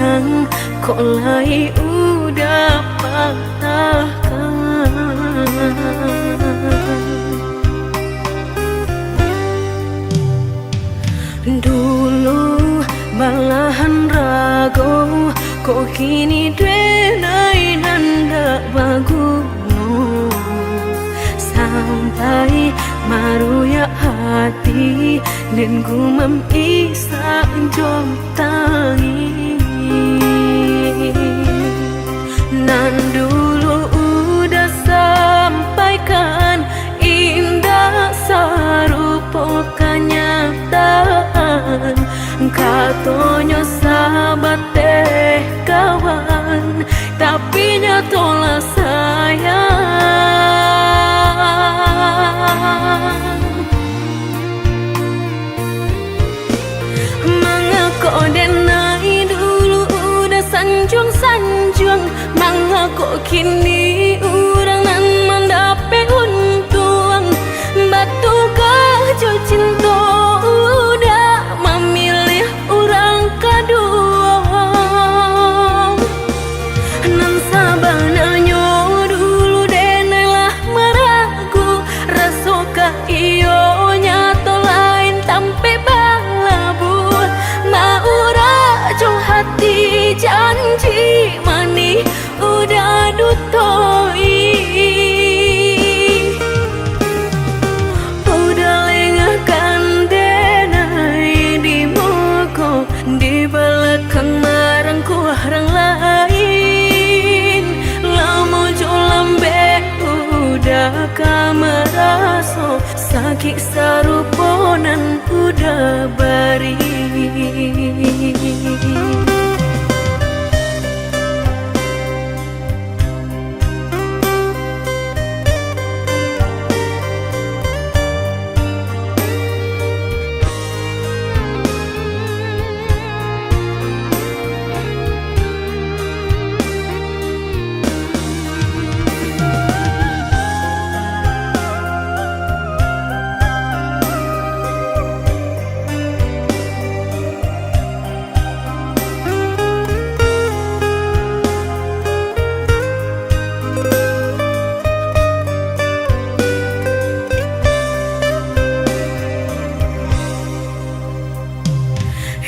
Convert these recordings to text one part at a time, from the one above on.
pasang, kok lai udah patahkan. Dulu malahan rago, kok kini denai nanda baguno. Sampai maruya hati dan gumam isa jom tangi. Nan dulu udah sampaikan indah sarupo kenyataan, katonyo sahabat teh kawan, tapi nyatolah sayang. Mangako denai dulu udah sanjung-sanjung, mangako kini urang nan mandape untung. Batu kajo cinta udah memilih orang kedua. Nan sabananya dulu denailah meragu, rasokah iyo nyato lain tampe balabu. Maura jo hati janji mani udah dutoi. Udah lengahkan denai di muka, di belakang marangku orang lain. Lama jo lambe udah kameraso, sakit saruponan udah bari.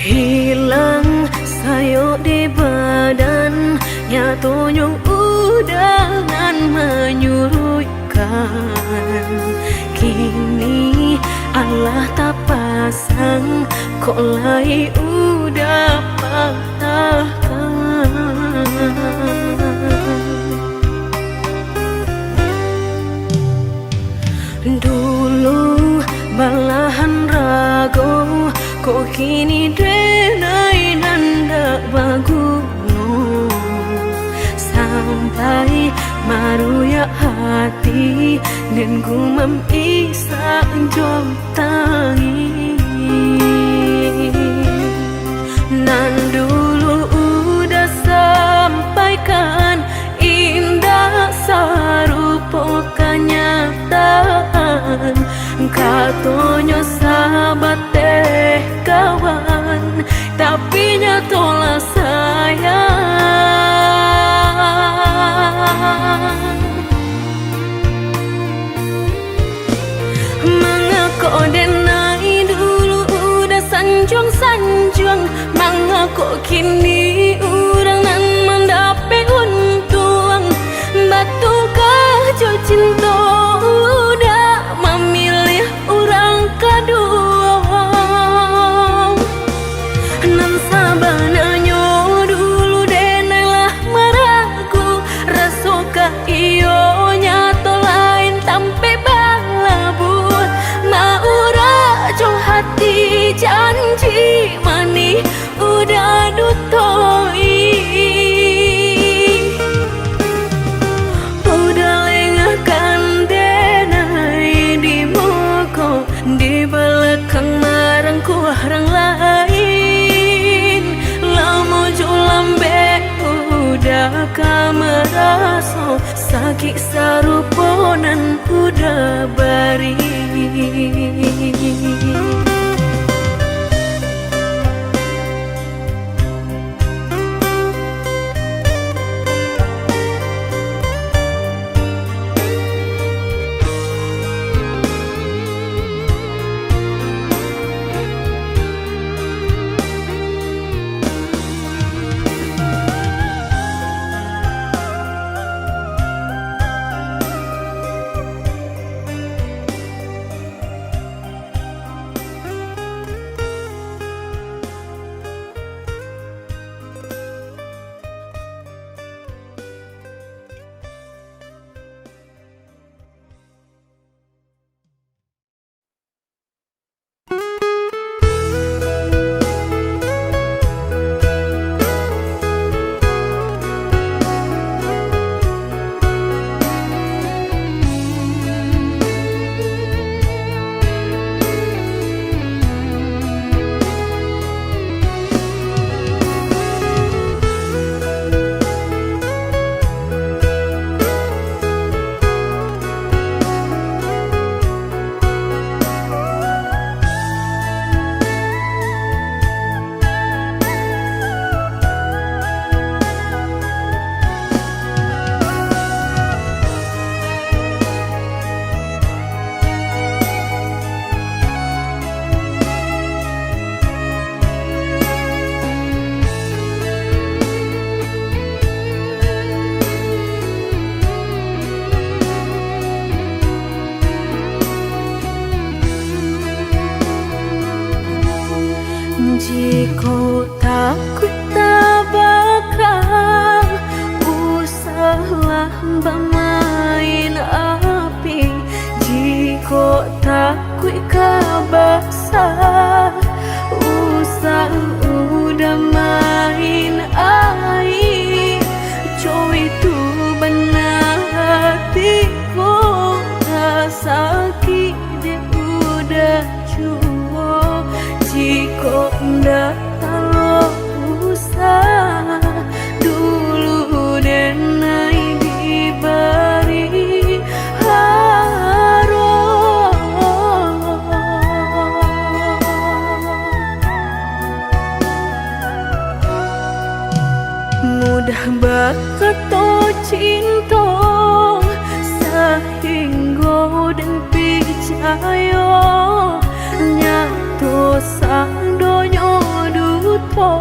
Hilang sayo di badan, nyatanya udangan menyurutkan. Kini Allah tak pasang, kok lai udah patahkan. Dulu balahan rago, kok kini denai nanda baguno. Sampai maruya hati dan gumam isa jom tangi. Nan dulu udah sampaikan indah sarupo kenyataan, katonyo sahabat teh kawan, tapi nyatolah sayang. Mangako denai dulu udah sanjung-sanjung, mangako kini urang nan mandape untung. Batu kajo cinta udah memilih orang kedua. Nan sabananya dulu denailah meragu, rasokah iyo nyato lain tampe balabu. Maura jo hati janji mani udah dutoi. Udah lengahkan denai di muka, di belakang marangku orang lain. Lama jo lambe udah kameraso, sakit saruponan udah bari. kui kabasa usang udah main air cowok itu benar hatiku sakit dia udah cuo jika ndak kalau usah dulu denai diberi haro mudah bakat to cinta sehingga dan percaya nyato sang donyo duto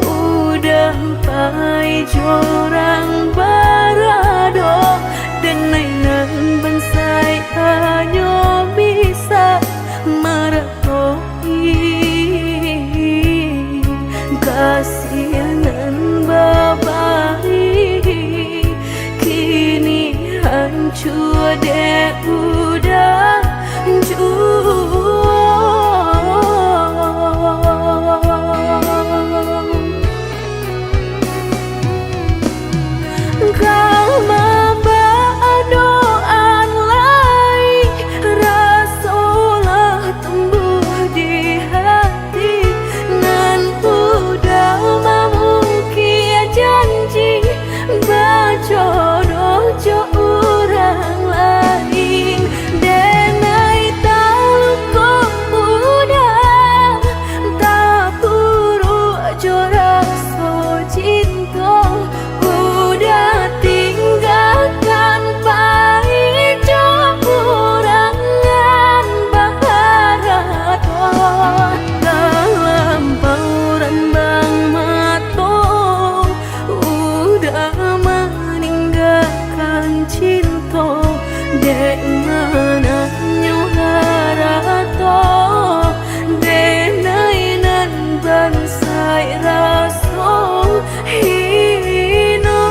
udah pai jorang barado dan mainan bensai hanya bisa meratoi kasihanan babai kini hancur deh udah kau doaan lai rasulah tumbuh di hati nan udah memungkir janji bajodoh jo orang lain denai tahu kau udah tak buru jorak so cinta udah tinggalkan baik curangan baharaton dalam bauran bang mato udah meninggalkan cinta dek mana nyuharato denai nan bansai raso hino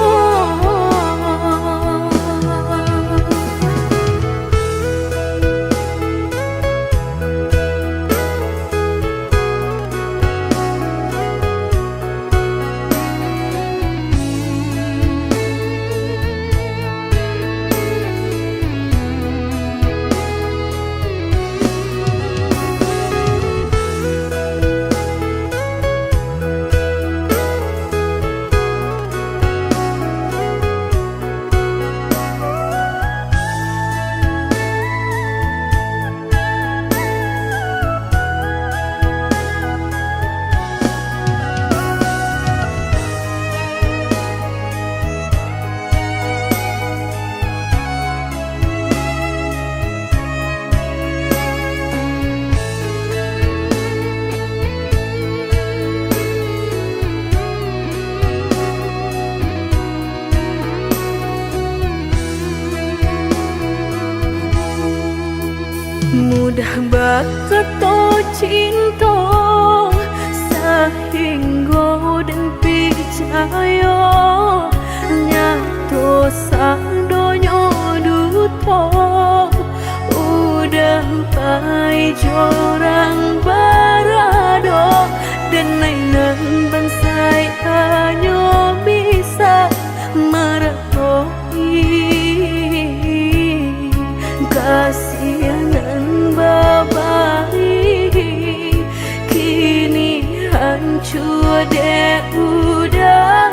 mudah bakat to cinta sehingga dan percaya nyato sang donyo duto udah pai jorang barado dan mainan bansai hanya bisa meratoi kasihanan babai kini hancur deh udah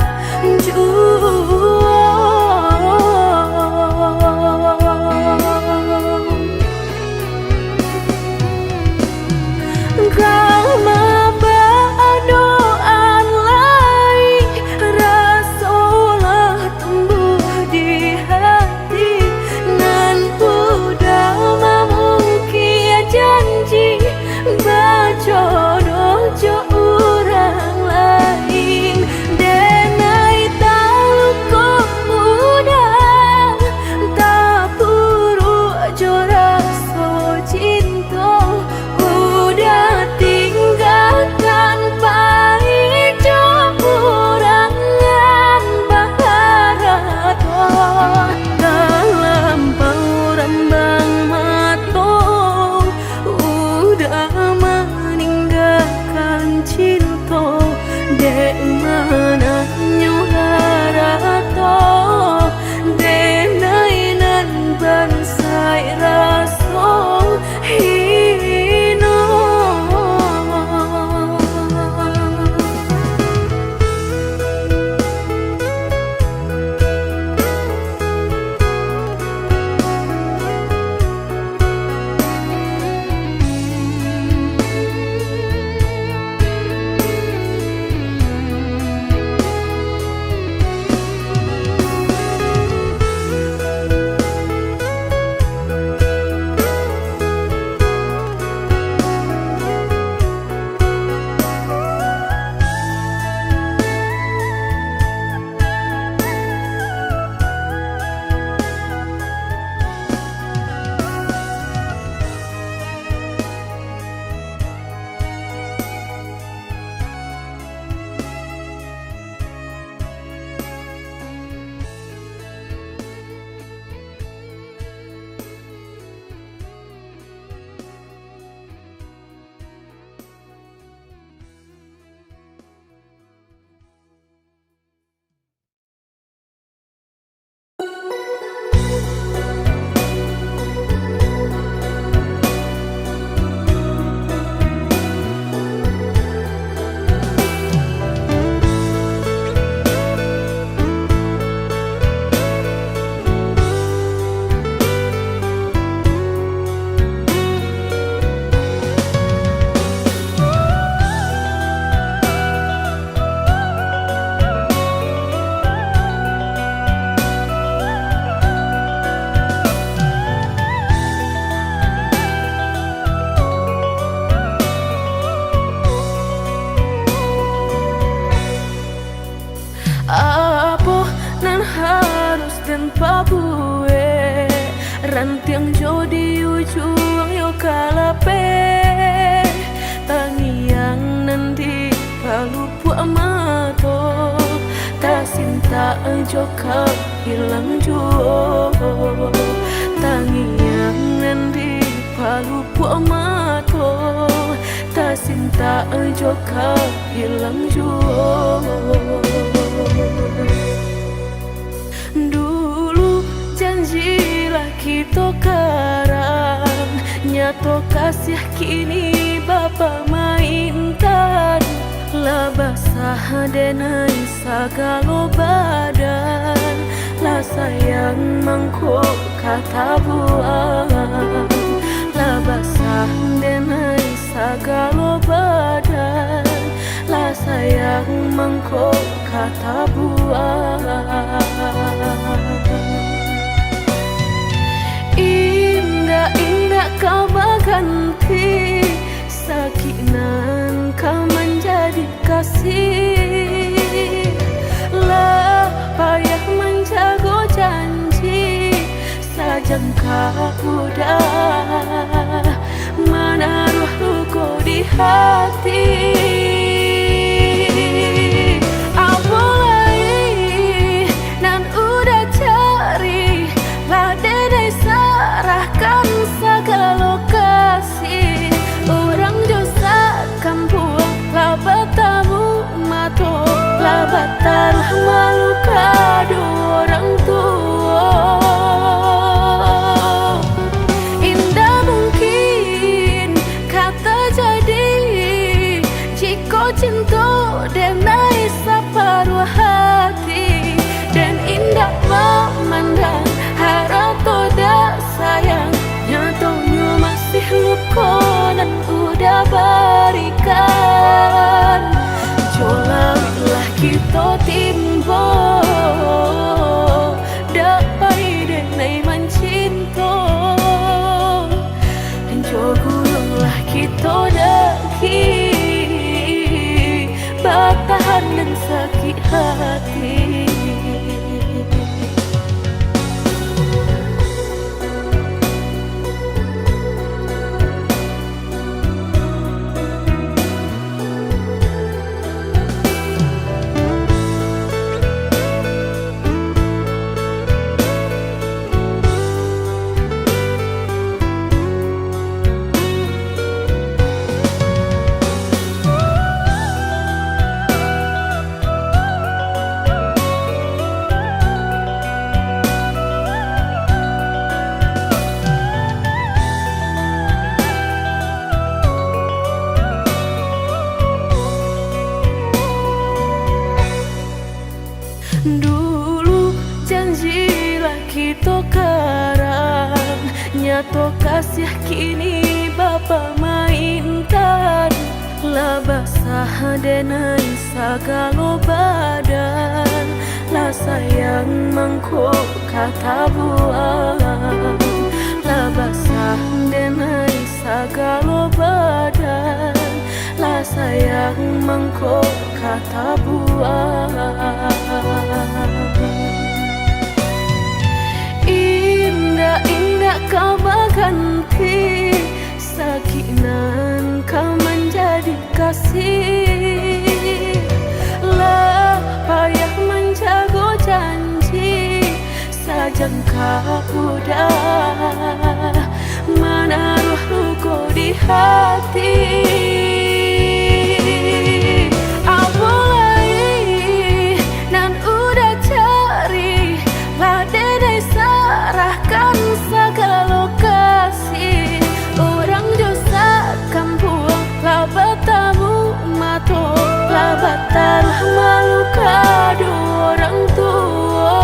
dan pabue rantiang jo di ujung yo kalape tangiang nanti palu puak mato tak sinta jo hilang jo tangiang nanti palu puak mato tak sinta jo hilang jo. Dulu janjilah kita karang, nyato kasih kini bapa mainkan. Lah basah denai sagalo badan, lah sayang mangkok kata buang. Lah basah denai sagalo badan, lah sayang mangkok kata buang. Indah-indah kau berganti, sakinan kau menjadi kasih. Lah payah menjaga janji, sajangka udah menaruh luka di hati. Serahkan segala lokasi, orang dosa kampung labat tamu mato labat taruh malu kado orang tua. Indah mungkin kata jadi jika cinta denai separuh hati, dan indah memandang harato dah sayang nyatonya masih luka dan udah berikan. Jolawilah kita timbo dapai denai mencinta, dan jogulunglah kita daki bertahan dan sakit hati. Dulu janjilah kita karang, nyato kasih kini bapa mainkan. Lah basah denai sagalo badan, lah sayang mangkok kata buang. Lah basah denai sagalo badan, lah sayang mangkok kata buang. Indah-indah kau berganti, sakinan kau menjadi kasih. Lah payah menjaga janji, sajangka udah menaruh luka di hati. Serahkan segala lokasi, orang dosa kampung labat tamu mato labat taruh malu kado orang tua.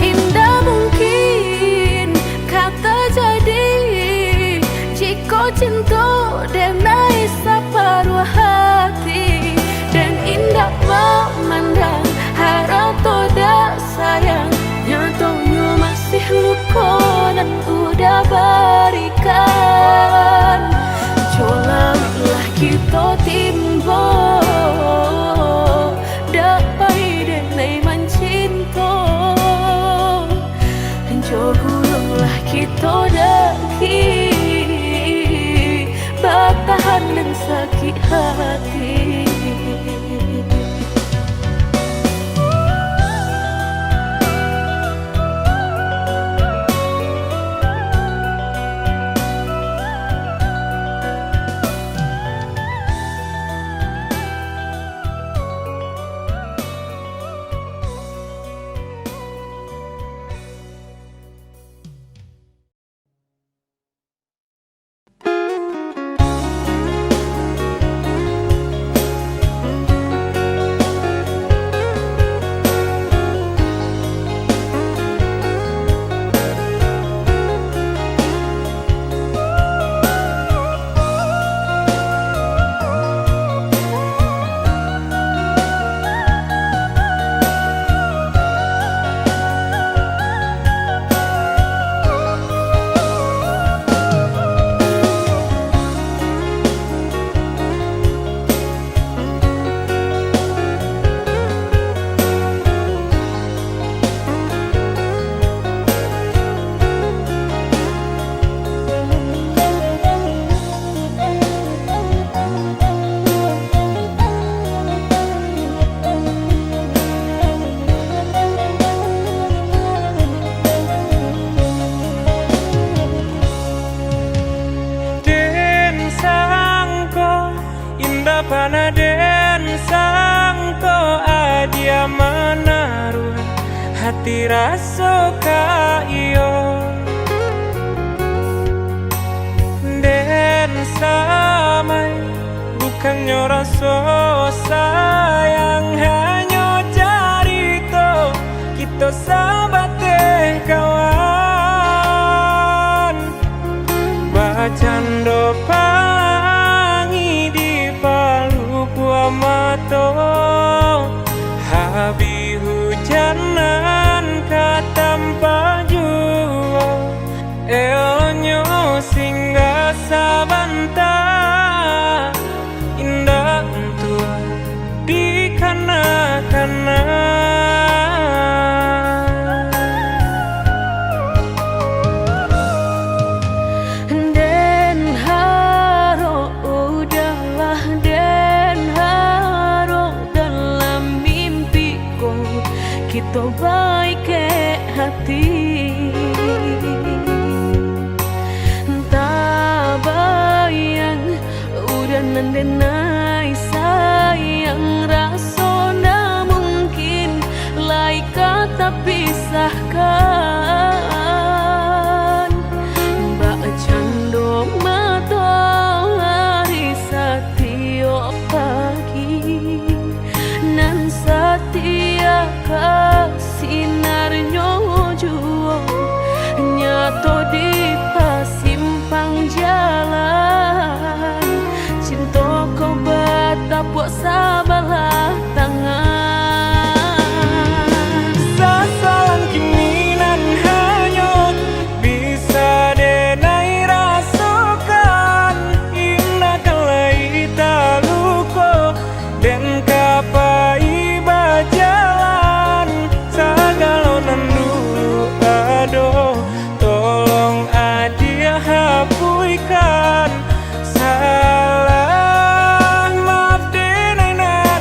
Indah mungkin kata jadi jika hati. Panaden sangko adia menaruh hati rasa ka iyo den samai bukannya rasa sayang hanya carito kita sabate kawan bacando mato habi hujanan katampa jua elonyo singgah sabanta indah tua di kana-kana kita baik ke hati tak bayang udah nandenai sayang rasona mungkin lai kata pisahkan mbak cando mata hari setiap pagi nan setia sinarnya jua nyato di pasimpang jalan cinta kau batapuk sabalah tangan sasalan kini nan hanyut bisa denai rasakan indah kalai taluko dan kapai bajalan segala nandu ado tolong adia hapuikan salah maaf denai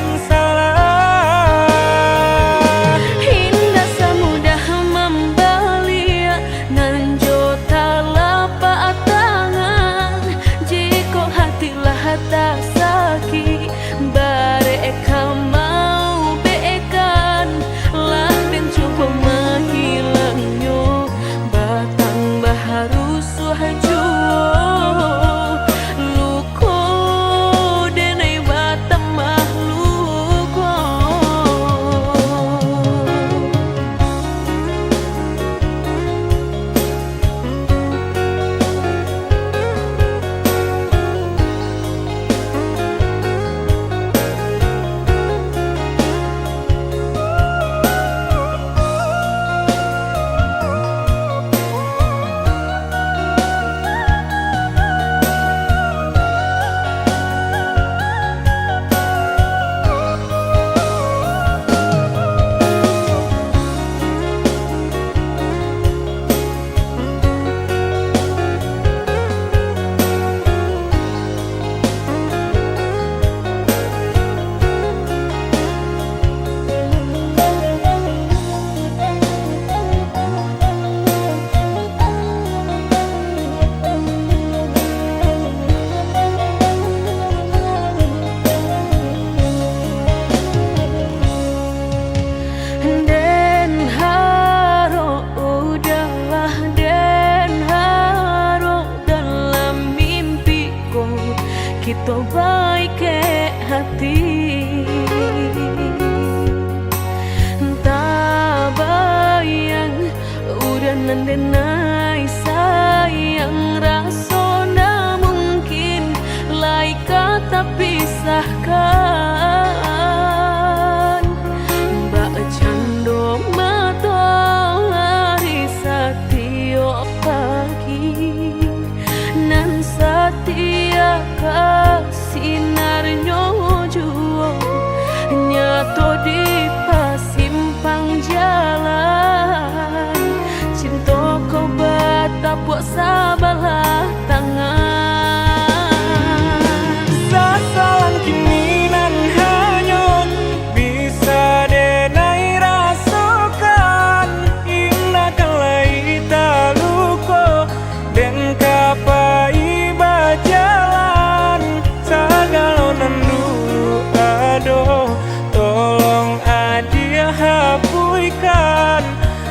hapuikan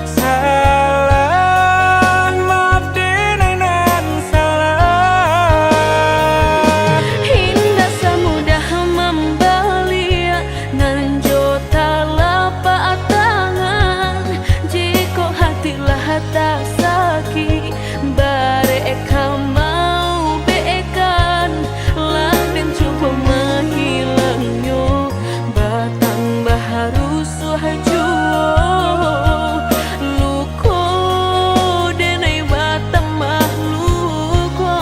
salah, maaf denai nan salah. Indah semudah membalia nan jota lapak tangan, jika hatilah tak sakit bareka mau beekan laden cukup menghilangnya batang baharu suhajuo luko denai batang mahluko.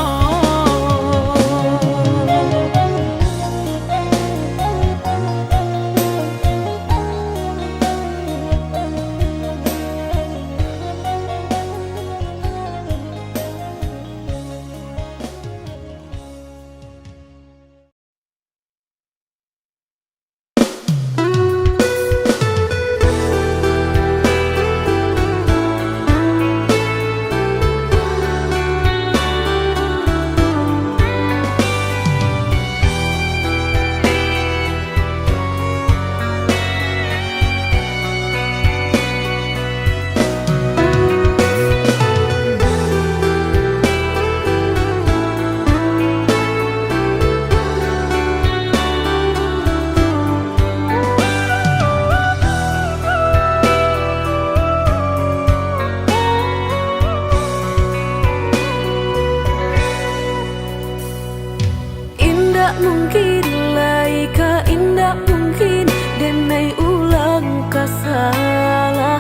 Indah mungkin laika indah mungkin denai ulang kesalahan.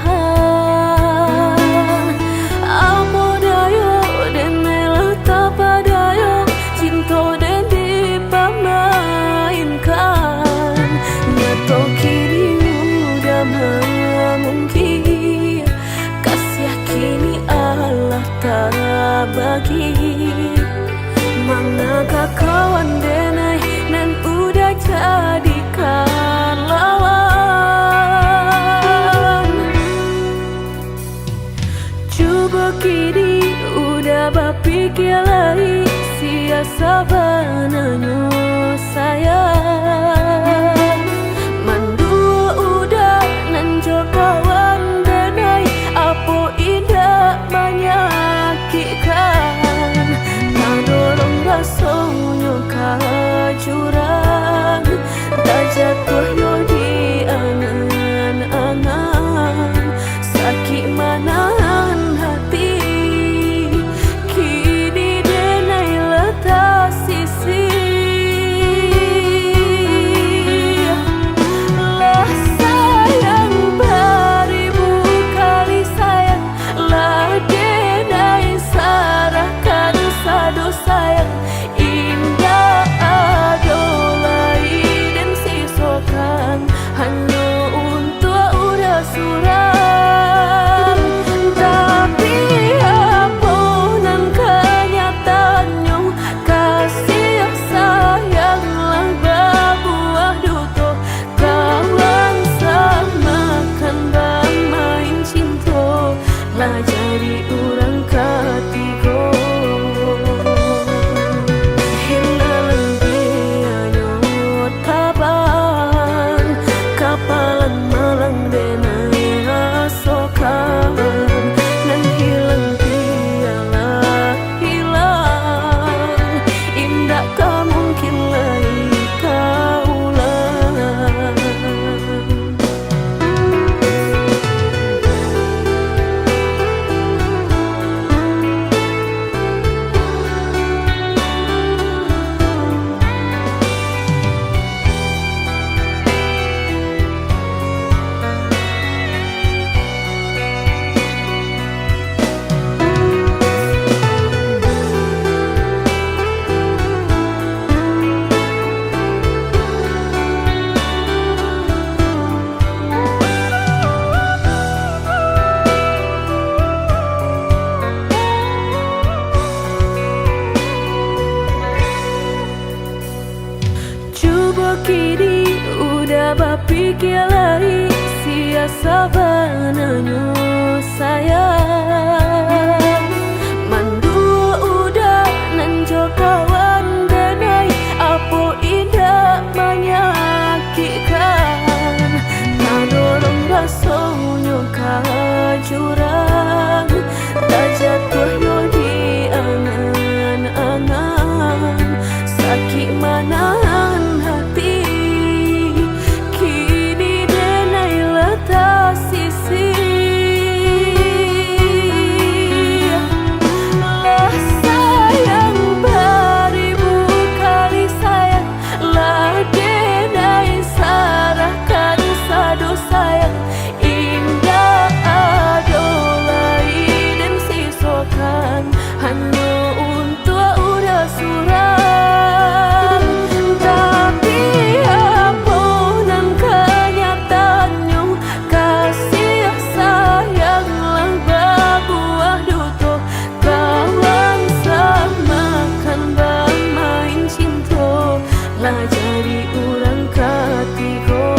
Apa dayo denai letak padayo cinta den dipamainkan. Nyato kini udah memungkin kasih kini Allah tak bagi. Manakah kawan denai nan udah jadikan lawan. Coba kini udah berpikir lagi siasa bananya sayang. Mandua udah nan jo kawan denai apa indah menyakitkan. Rasanya kajurang tak jatuh yo di angan-angan sakit manahan hati kini denai letak sisi lah sayang beribu kali sayang lah denai sarahkan sadu sayang. Hanya untuk udah suram, tapi apa nan kenyataannya kasih sayanglah berbuah duto kawan sama kan bermain cinta lah jadi orang ketiga. Kapalan malang denai asokan nan hilang tialah hilang indah tak mungkin lagi kaulang. Kini udah berpikir lagi siasa bananya sayang. Mandua udah nan jo kawan denai apa indah menyakitkan. Tak dorong sayang indah adolai dan sisokan hanya untuk udah suram. Tapi apa dan kenyataannya kasih sayanglah berbuah duto kawan samakan bermain cinta lah jadi orang ketiga.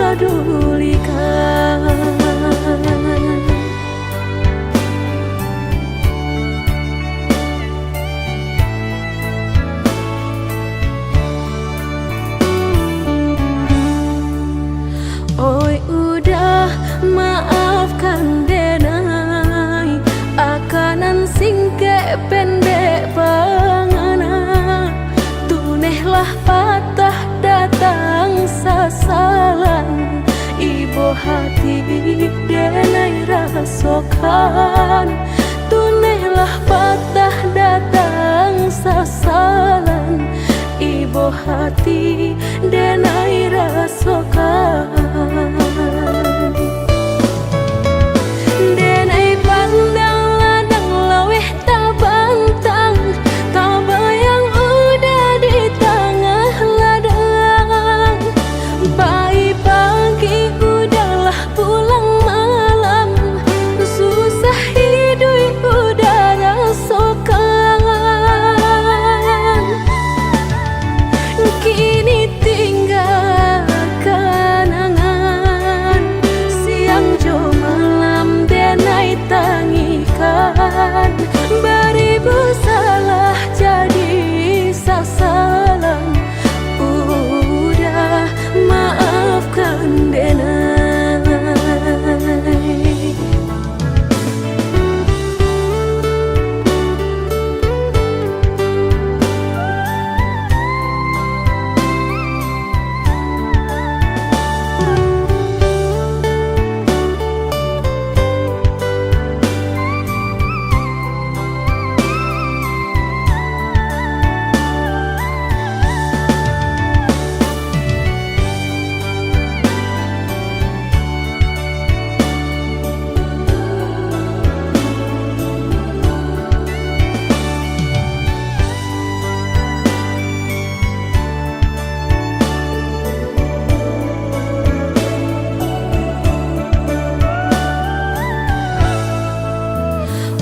pedulikan. Oi udah maafkan denai akanan singke pendek pangana tunehlah patah datang sasalan ibu hati denai rasokan tunehlah patah datang sasalan ibu hati denai rasokan. Denai pandang ladang laweh tak bantang, tak bayang udah di tengah ladang. Bayi pagi udahlah pulang malam, susah hidup udah rasakan. Kini tinggal kenangan, siang jo malam denai tangikan. Beribu salah jadi sasalan, udah maafkan denai.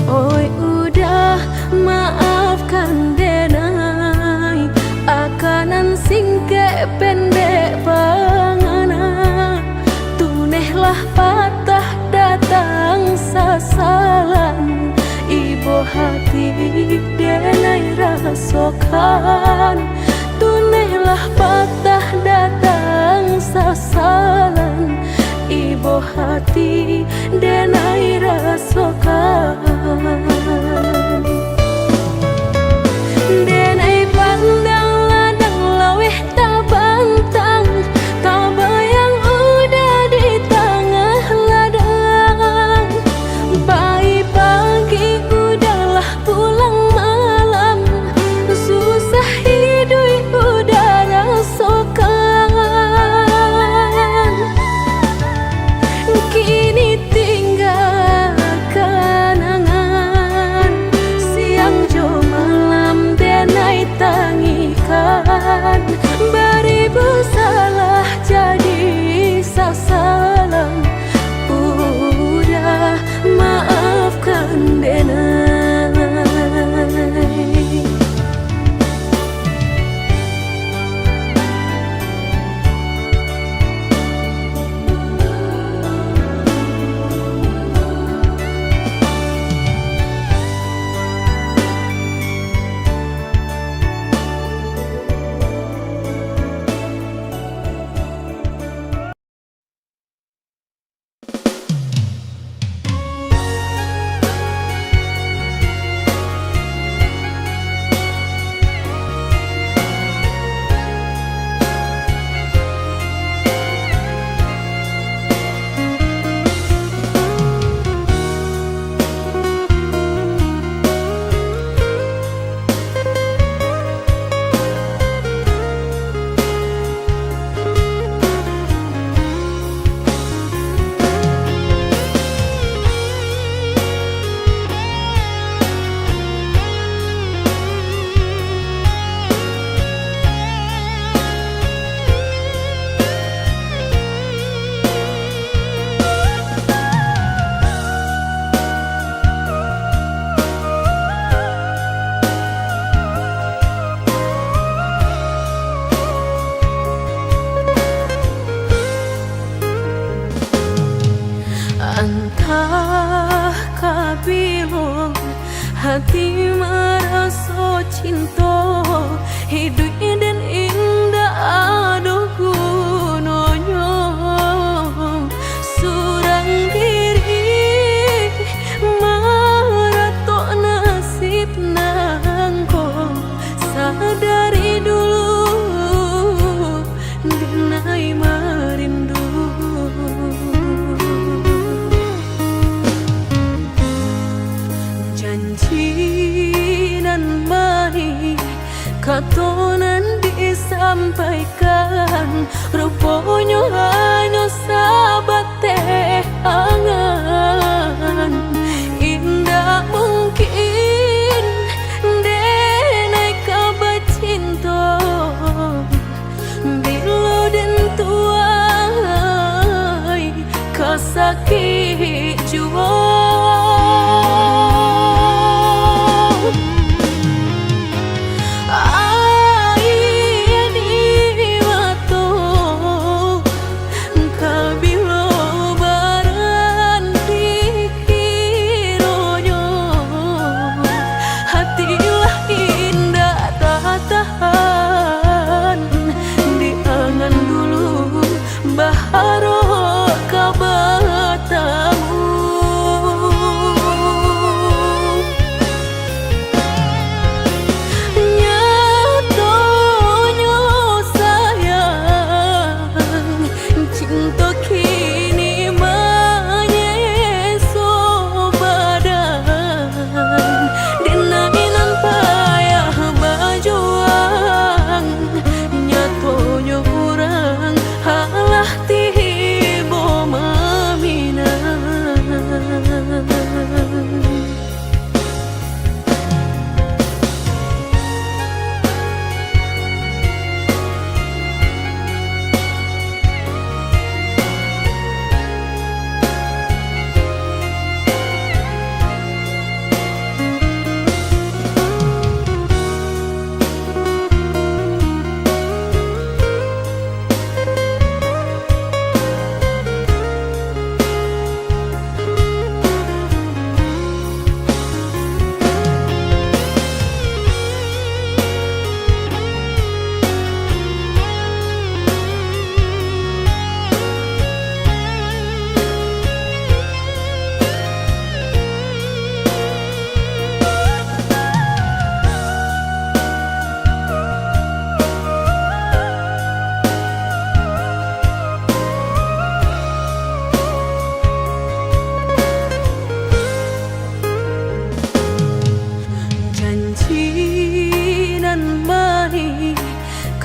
Oi udah maafkan denai akanan singke pendek pangana tunehlah patah datang sasalan ibu hati denai rasokan tunehlah patah datang sasalan ibu hati denai rasokan. Denai pandang ladang laweh tak bantang, tak bayang udah di tengah ladang. Bayi pagi udahlah pulang malam, susah hidup udah rasakan. Kini hati merasa cinta hidup dan indah aduh gunanya surang diri maratok nasib nangko sadari dulu dinai merindu janji nan baik katonan disampaikan rupanya hanya sahabat teh angan indah mungkin denai kabar cinta bila dan tuai kasakit jua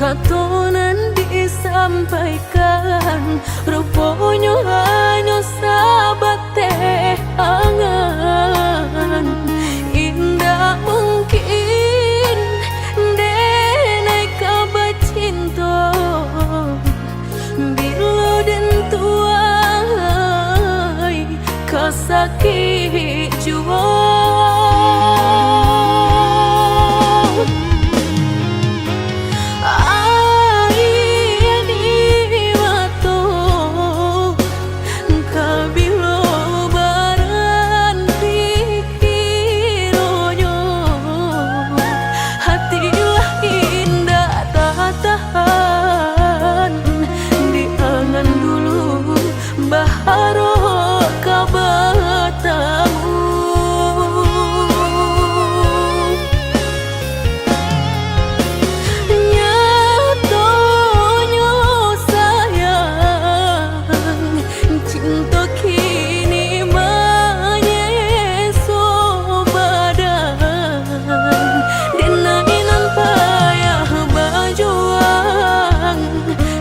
katonan disampaikan rupanya hanya sahabat teh angan indah mungkin denai kabar cinta bila dan tuai kasakit jua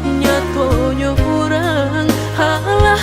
Nyatonya kurang halah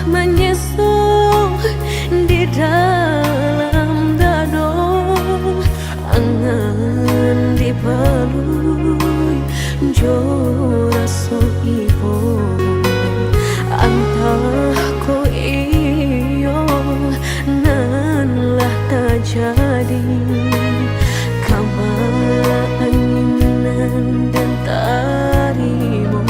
menyesal di dalam dado, angan dipelui jo raso ibo, antah ko iyo nan lah tak jadi, kamala anginan dan tarimo.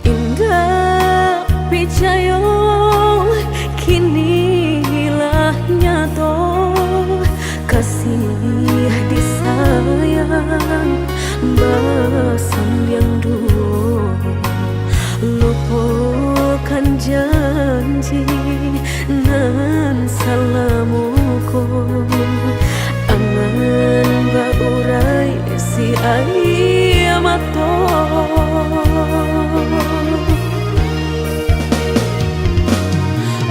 Indah picayo kinilah nyato, kasih disayang basan yang dulu, lupakan janji nan salamuku, angan baurai si ayamato.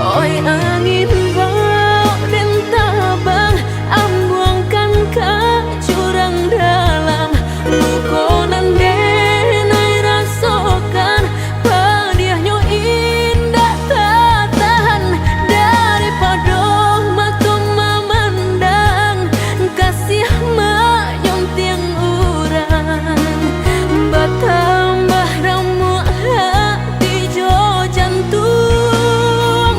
Oi angin bau dan tabang, ambuangkan ke jurang dalam, lukonan denai rasakan, padiahnya indah tak tahan, daripada mata memandang, kasih mayung tiang urang, bertambah ramu hati jo jantung.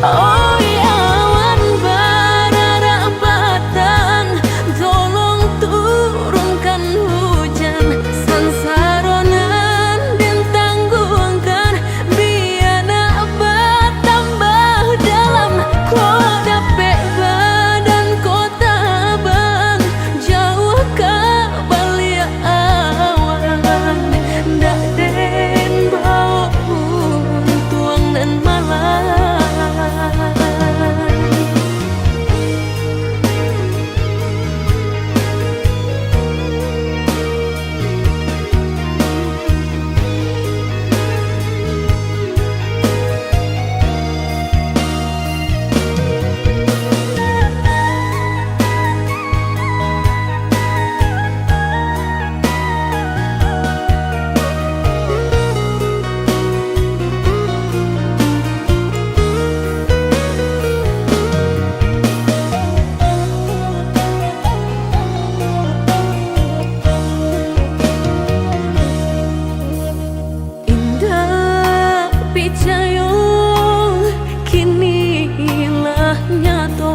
Oi awan barara batang, tolong turunkan hujan, sansaronan dan tanggungkan, biar nak bertambah dalam, kau dapet badan kota bang, jauh ke balik awan, dak den bau tuang dan malam. Picayo kinilah nyato,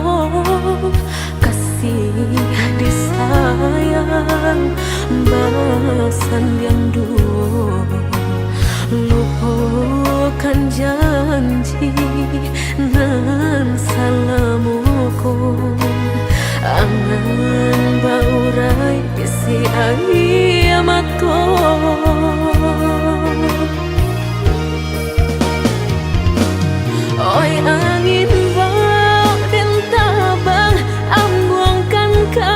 kasih disayang basan yang dulu, lupakan janji nan salamuku, angan baurai si ayamato. Oi angin bau dan tabang, ambuangkan ke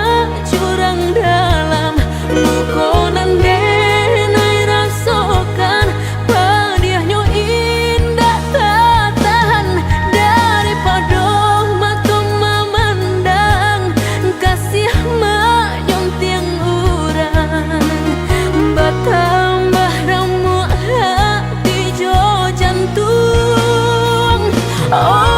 jurang dalam, lukonan denai rasakan, padiahnya indah tak tahan, daripada mata memandang, kasih mayung tiang urang, bertambah ramu hati jo jantung. Oh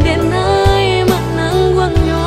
denai manangguangnya.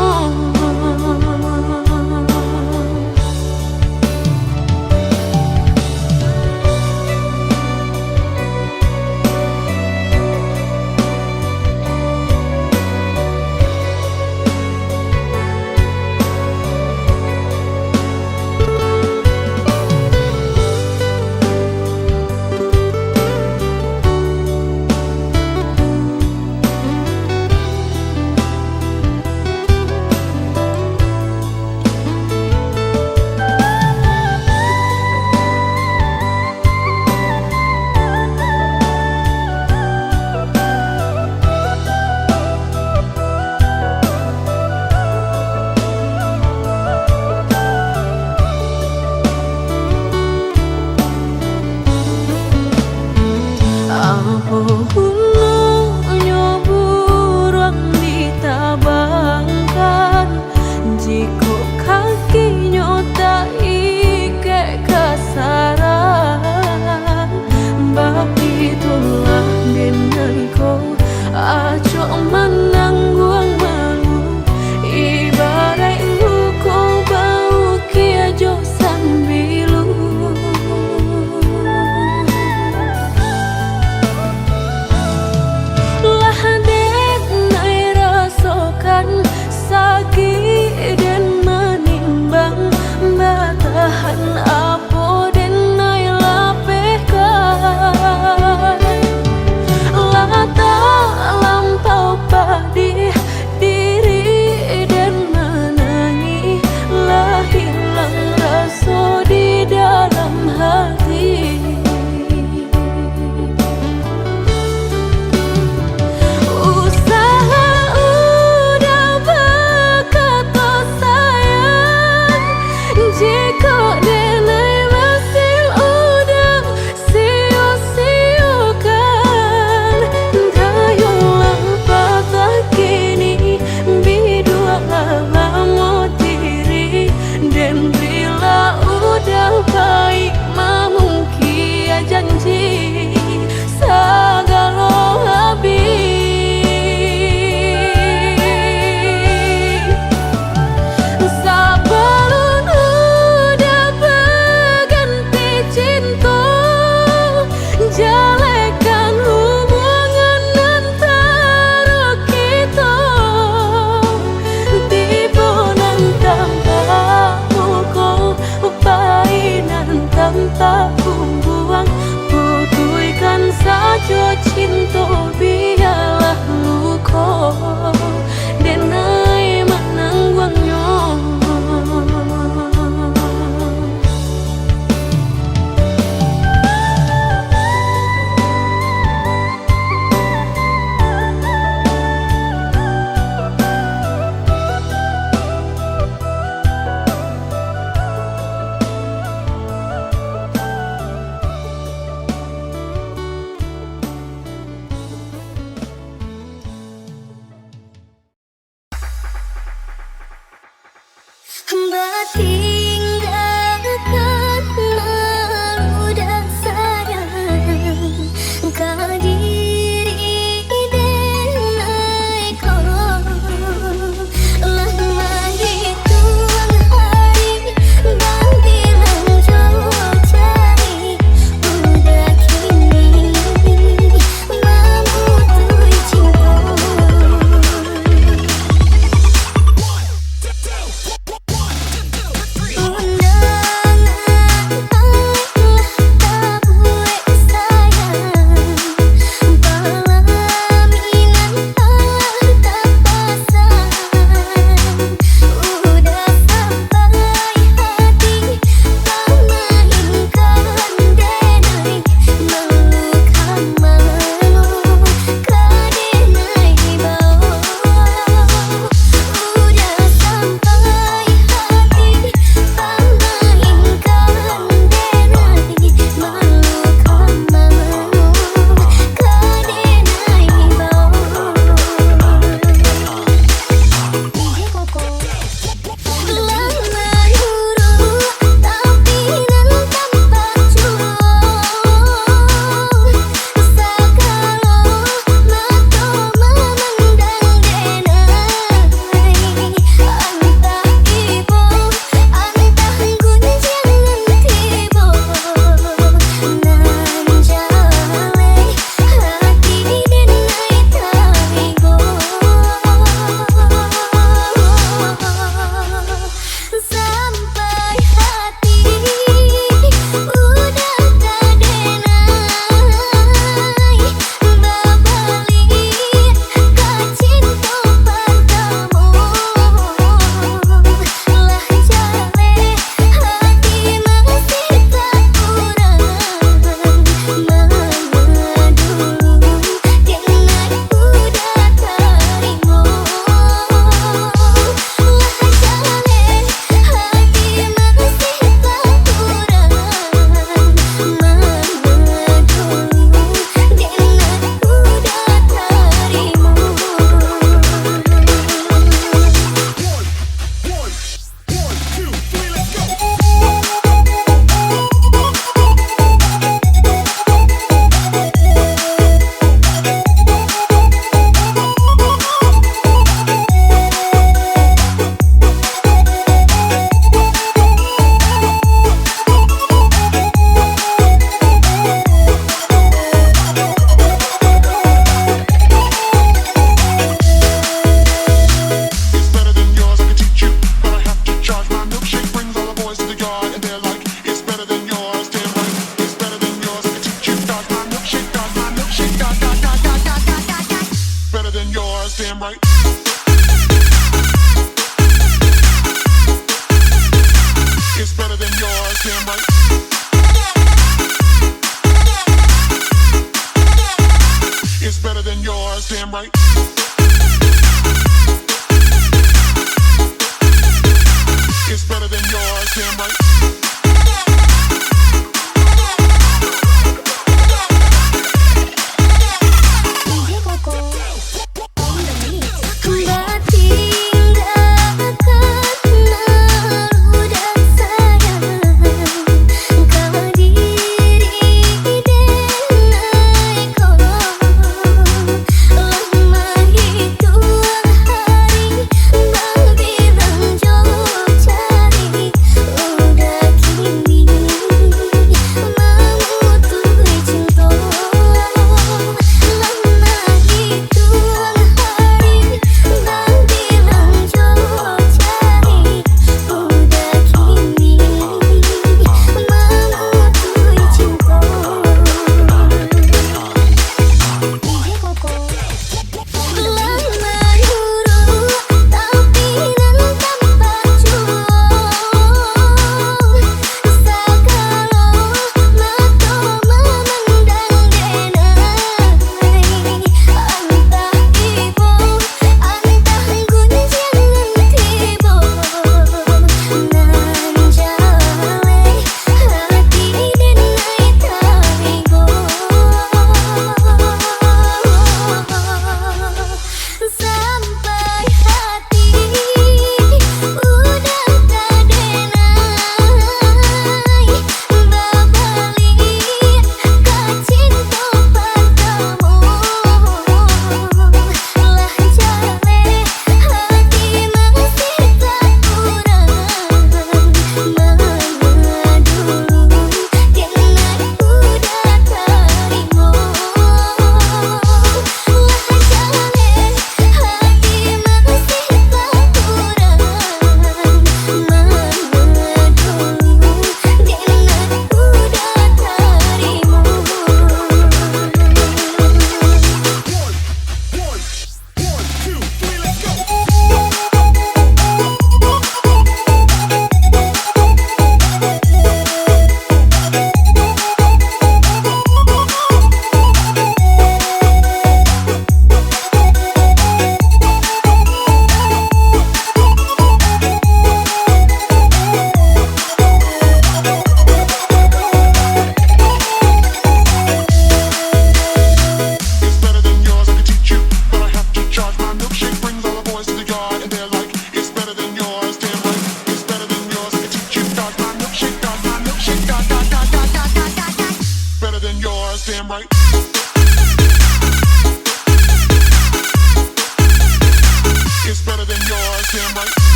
It's better than yours, damn right.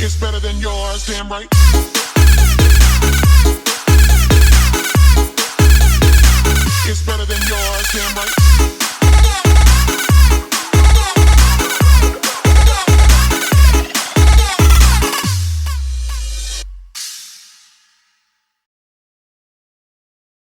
It's better than yours, damn right. It's better than yours, damn right.